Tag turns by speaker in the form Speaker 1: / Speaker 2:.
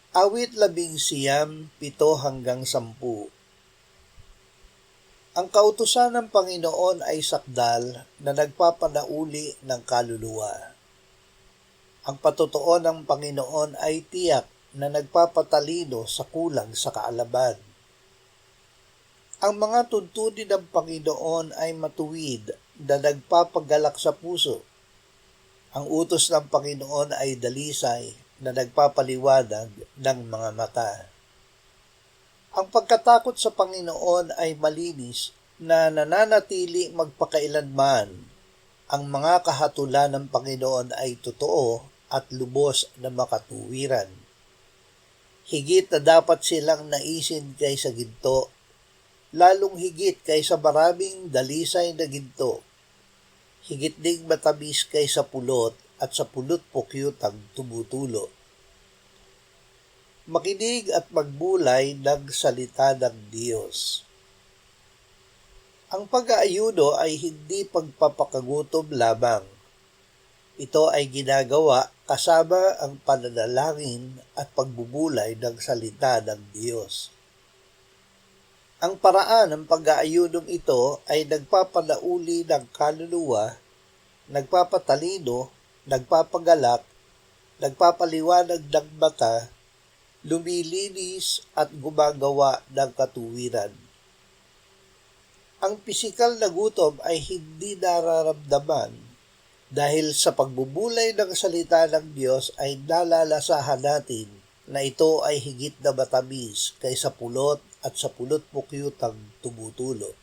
Speaker 1: Awit 19:7-10. Ang kautusan ng Panginoon ay sakdal na nagpapanauli ng kaluluwa. Ang patotoo ng Panginoon ay tiyak na nagpapatalino sa kulang sa kaalaman. Ang mga tuntunin ng Panginoon ay matuwid na nagpapagalak sa puso. Ang utos ng Panginoon ay dalisay na nagpapaliwanag ng mga mata. Ang pagkatakot sa Panginoon ay malinis na nananatili magpakailanman. Ang mga kahatulan ng Panginoon ay totoo at lubos na makatuwiran. Higit na dapat silang naisin kaysa ginto, lalong higit kaysa maraming dalisay na ginto. Higit ding matamis kaysa pulot at sa pulot pukyut ang tumutulo. Makinig at magbulay ng salita ng Diyos. Ang pag-aayuno ay hindi pagpapakagutom lamang. Ito ay ginagawa kasama ang pananalangin at pagbubulay ng salita ng Diyos. Ang paraan ng pag-aayunong ito ay nagpapanauli ng kaluluwa, nagpapatalino, nagpapagalak, nagpapaliwanag ng mata, lumilinis at gumagawa ng katuwiran. Ang pisikal na gutom ay hindi nararamdaman dahil sa pagbubulay ng salita ng Diyos ay nalalasahan natin na ito ay higit na matamis kaysa pulot at sa pulot pukyut ang tumutulo.